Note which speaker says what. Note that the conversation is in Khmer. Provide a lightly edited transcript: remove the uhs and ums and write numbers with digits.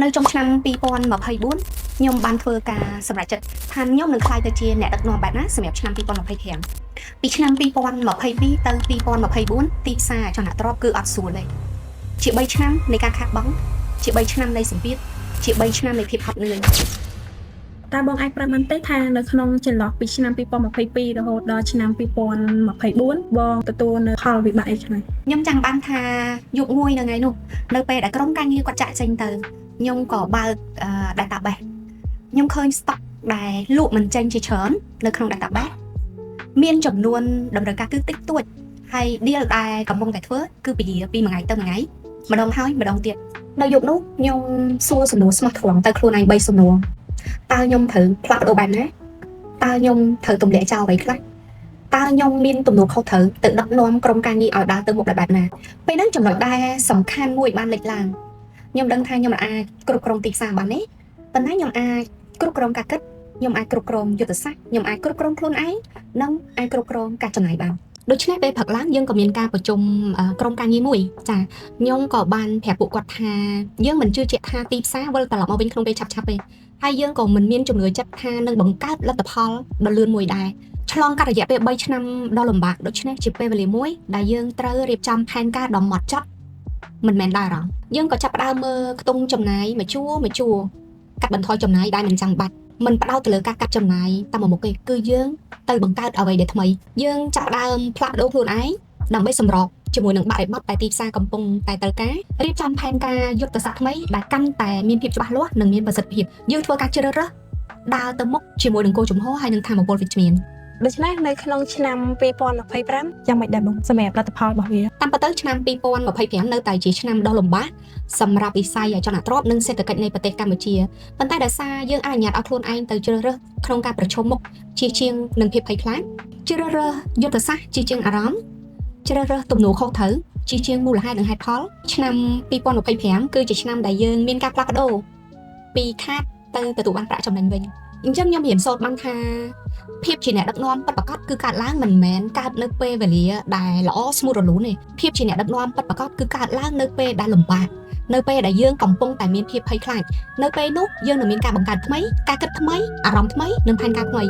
Speaker 1: នៅtrongឆ្នាំ2024ខ្ញុំបានធ្វើការសម្រេចចិត្តថាខ្ញុំនឹងក្លាយទៅជាអ្នកដឹកនាំបែបណាសម្រាប់ឆ្នាំ2025ពីឆ្នាំ2022ទៅ2024ទីផ្សារចលនាទ្រព្យគឺអត់ស្រួលទេជា3ឆ្នាំនៃការខាតបង់ជា3ឆ្នាំនៃសម្ពាធជា3ឆ្នាំនៃភាពហត់នឿយ
Speaker 2: តើបងអាចប្រាប់បានទេថានៅក្នុងចន្លោះពីឆ្នាំ2022រហូតដល់ឆ្នាំ2024បងទទួលនៅផលវិបាកអីខ្លះ
Speaker 1: ខ្ញុំចង់បានថាយុគមួយនៅថ្ងៃនោះនៅពេលដែលក្រុមការងារគាត់ចាក់ចេញទៅខ្ញុំក៏បើក database ខ្ញុំឃើញ stock ដែលលក់មិនចេញជាច្រើននៅក្នុង database មានចំនួនតម្រូវការគឺតិចតួចហើយ deal ដែលកំពុងតែធ្វើគឺពីមួយថ្ងៃទៅមួយថ្ងៃម្ដងហើយម្ដងទៀតនៅយប់នោះខ្ញុំសួរសំណួរស្មោះត្រង់ទៅខ្លួនឯង3សំណួរតើខ្ញុំត្រូវផ្លាស់ប្ដូរបែបណាតើខ្ញុំត្រូវទម្លាក់ចោលអ្វីខ្លះតើខ្ញុំមានទំនួលខុសត្រូវទៅដឹកនាំក្រុមការងារឲ្យដើរទៅមុខបែបណាពេលហ្នឹងចំណុចដែលសំខាន់មួយបានលេចឡើងខ្ញុំដឹងថាខ្ញុំអាចគ្រប់គ្រងទីផ្សារបានទេប៉ុន្តែខ្ញុំអាចគ្រប់គ្រងការគិតខ្ញុំអាចគ្រប់គ្រងយុទ្ធសាស្ត្រខ្ញុំអាចគ្រប់គ្រងខ្លួនឯងនិងអាចគ្រប់គ្រងការចំណាយបានដូច្នេះពេលព្រឹកឡើងយើងក៏មានការប្រជុំក្រុមការងារមួយចាខ្ញុំក៏បានប្រាប់ពួកគាត់ថាយើងមិនជឿជាក់ថាទីផ្សារវិលត្រឡប់មកវិញក្នុងពេលឆាប់ៗទេហើយយើងក៏មិនមានជំនឿចិត្តថានឹងបង្កើតលទ្ធផលដ៏លឿនមួយដែរឆ្លងកាត់រយៈពេល3ឆ្នាំដ៏លំបាកដូច្នេះជាពេលវេលាមួយដែលយើងត្រូវរៀបចំផែនការដ៏ហ្មត់ចត់មិនមែនដែរយើងក៏ចាប់ផ្ដើមមើលខ្ទង់ចំណាយមួយជួរកាត់បន្ថយចំណាយដែលមិនចាំបាច់មិនផ្ដោតទៅលើការកាត់ចំណាយតាមមួយមុខទេគឺយើងទៅបង្កើតអ្វីដែលថ្មីយើងចាប់ផ្ដើមផ្លាស់ប្ដូរខ្លួនឯងដើម្បីសម្របជាមួយនឹងបរិបទដែលទីផ្សារកំពុងតែត្រូវការរៀបចំផែនការយុទ្ធសាស្ត្រថ្មីដែលកាន់តែមានភាពច្បាស់លាស់និងមានប្រសិទ្ធភាពយើងធ្វើការជ្រើសរើសដើរទៅមុខជាមួយនឹងគោលជំហរហើយនឹងធម៌ពលវិជ្ជមាន
Speaker 2: ដូច្នេះនៅក្នុងឆ្នាំ2025យ៉ាងម៉េចដែរបងសម្រាប់លទ្ធផលរបស់វា
Speaker 1: តាមពិតទៅឆ្នាំ2025នៅតែជាឆ្នាំដ៏លំបាកសម្រាប់វិស័យចលនាទ្រព្យនិងសេដ្ឋកិច្ចនៃប្រទេសកម្ពុជាប៉ុន្តែដោយសារយើងអនុញ្ញាតឲ្យខ្លួនឯងទៅជ្រើសរើសក្នុងការប្រឈមមុខជាជាងនឹងភាពភ័យខ្លាចជ្រើសរើសយុទ្ធសាស្ត្រជាជាងអារម្មណ៍ជ្រើសរើសទំនួលខុសត្រូវជាជាងមូលហេតុនិងហេតុផលឆ្នាំ2025គឺជាឆ្នាំដែលយើងមានការផ្លាស់ប្ដូរពីខាតទៅទទួលបានប្រាក់ចំណេញវិញអញ្ចឹងខ្ញុំរៀនសូត្របានថាភាពជាអ្នកដឹកនាំពិតប្រាកដគឺកើតឡើងមិនមែនកើតនៅពេលវេលាដែលល្អស្មូតរលូនទេភាពជាអ្នកដឹកនាំពិតប្រាកដគឺកើតឡើងនៅពេលដែលលំបាកនៅពេលដែលយើងកំពុងតែមានភាពភ័យខ្លាចនៅពេលនោះយើងនឹងមានការបង្កើតថ្មីការគិតថ្មីអារម្មណ៍ថ្មីនិងផែនការថ្មី